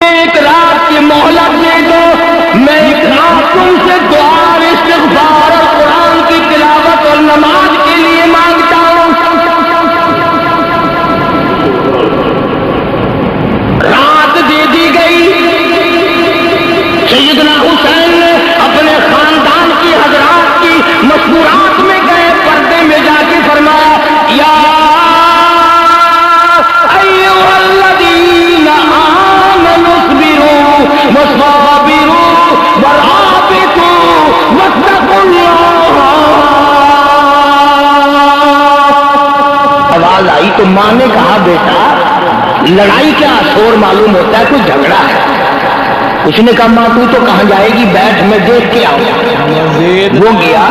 ایک رات کی مہلت دے دو، میں ایک رات تم سے دعا اور استغفار اور قرآن کی تلاوت اور نماز کے لیے مانگتا ہوں۔ رات دے دی گئی، سیدنا حسین نے اپنے خاندان کی حضرات کی مشورات میں گئے، پردے میں جا کے فرمایا یا ایھا الذین آمنوا اصبروا وصابروا ورابطوا واتقوا اللہ۔ آواز آئی تو ماں نے کہا بیٹا لڑائی کیا شور معلوم ہوتا ہے، کوئی جھگڑا ہے؟ اس نے کہا ماں تو کہاں جائے گی، بیٹھ میں دیکھ کے آؤں۔ وہ گیا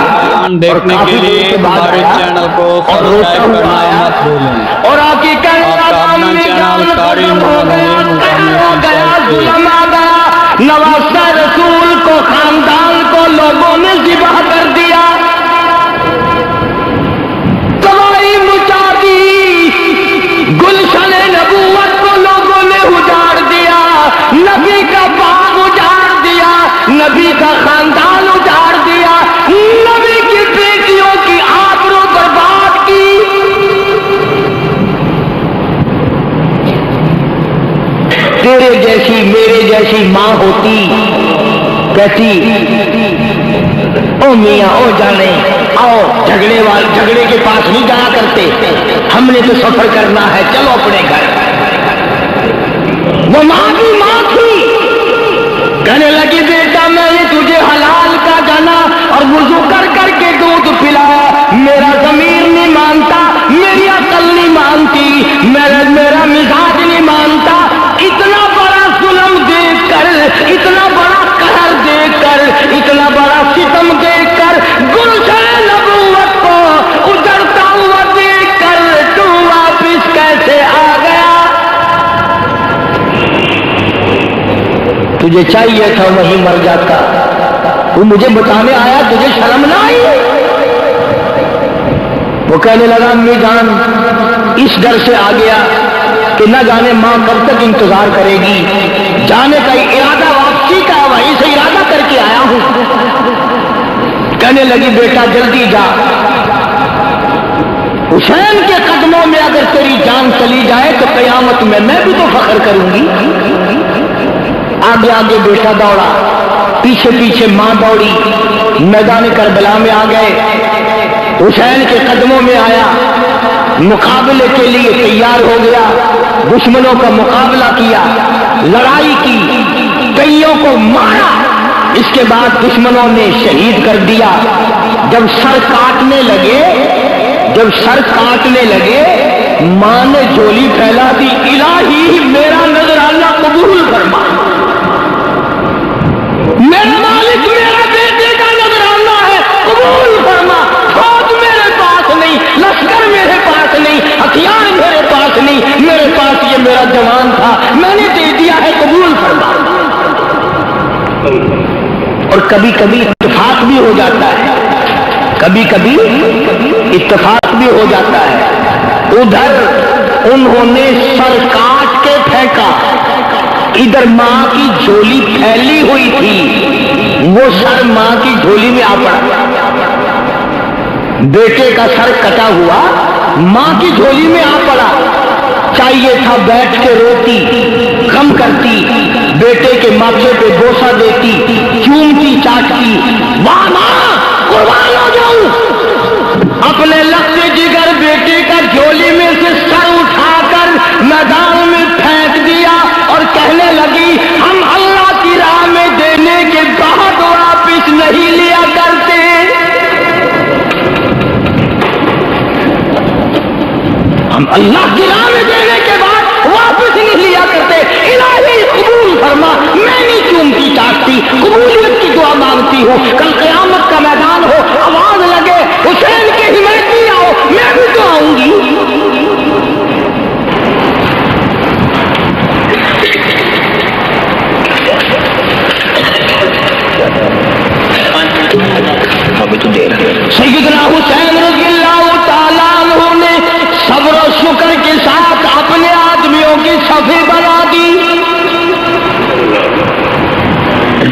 دیکھنے کے لیے ہمارے چینل کو سبسکرائب کرنا مت بھولیں اور آپ کی آپ کا اپنا چینل قاری نواسہ رسول کو خاندان کو لوگوں نے ذبح کر دیا، تباہی مچا دی، گلشن نبوت کو لوگوں نے اجاڑ دیا، نبی کا باغ اجاڑ دیا، نبی کا خاندان اجاڑ دیا، نبی کی بیٹیوں کی آبرو برباد کی۔ تیرے جیسی میرے جیسی ماں ہوتی کہتی او میاں او جانے آؤ، جھگڑے کے پاس نہیں جایا کرتے، ہم نے تو سفر کرنا ہے، چلو اپنے گھر۔ وہ ماں کی ماں تھی، کہنے لگی بیٹا میں نے تجھے حلال کا جانا اور وضو کر کر کے دودھ پلایا، میرا ضمیر نہیں مانتا، میری عقل نہیں مانتی، میرا مزاج نہیں مانتا، اتنا بڑا ظلم دیکھ کر، اتنا بڑا قہر دیکھ کر، اتنا بڑا ستم دیکھ کر، گلشن نبوت کو اجڑتا ہوا دیکھ کر تو واپس کیسے آ گیا؟ تجھے چاہیے تھا وہیں مر جاتا، تو مجھے بتانے آیا، تجھے شرم نہ آئی؟ وہ کہنے لگا امی جان اس ڈر سے آ گیا کہ نہ جانے ماں کب تک انتظار کرے گی، جانے کا ارادہ واپسی کا وہیں سے ارادہ کر کے آیا ہوں۔ کہنے لگی بیٹا جلدی جا، حسین کے قدموں میں اگر تیری جان چلی جائے تو قیامت میں بھی تو فخر کروں گی۔ آگے آگے بیٹا دوڑا، پیچھے پیچھے ماں دوڑی، میدان کربلا میں آ گئے، حسین کے قدموں میں آیا، مقابلے کے لیے تیار ہو گیا، دشمنوں کا مقابلہ کیا، لڑائی کی، کئیوں کو مارا، اس کے بعد دشمنوں نے شہید کر دیا۔ جب سر کاٹنے لگے ماں نے جھولی پھیلا دی، الہی میرا نذرانہ قبول فرما، میرا مالک میرا بیٹے کا نذرانہ ہے، قبول فرما، فوج میرے پاس نہیں، لشکر میرے پاس نہیں، ہتھیار میرے پاس نہیں، میرے پاس یہ میرا جوان تھا، میں نے دے دیا ہے، قبول فرما۔ اور کبھی کبھی اتفاق بھی ہو جاتا ہے، اتفاق بھی ہو جاتا ہے۔ ادھر انہوں نے سر کاٹ کے پھینکا، ادھر ماں کی جھولی پھیلی ہوئی تھی، وہ سر ماں کی جھولی میں آ پڑا، بیٹے کا سر کٹا ہوا ماں کی جھولی میں آ پڑا۔ چاہیے تھا بیٹھ کے روتی، غم کرتی، بیٹے کے ماتھے پہ بوسہ دیتی، چومتی چاٹتی، واہ ماں قربان ہو جاؤں۔ اپنے لگتے جگر بیٹے کا جھولی میں سے سر اٹھا کر میدان میں پھینک دیا اور کہنے لگی ہم اللہ کی راہ میں دینے کے بعد واپس نہیں لیا کرتے، ہم اللہ کی راہ میں دینے کے بعد واپس نہیں لیا کرتے، الہی قبول فرما، میں نہیں چومتی چاٹتی، قبولیت کی دعا مانگتی ہوں، کل قیامت کا میدان ہو، آواز لگے حسین کے حمایتی آؤ، میں بھی تو آؤں گی۔ سیدنا حسین رضی اللہ تعالیٰ عنہ نے صبر و شکر کے ساتھ اپنے آدمیوں کی صفیں بنا دی،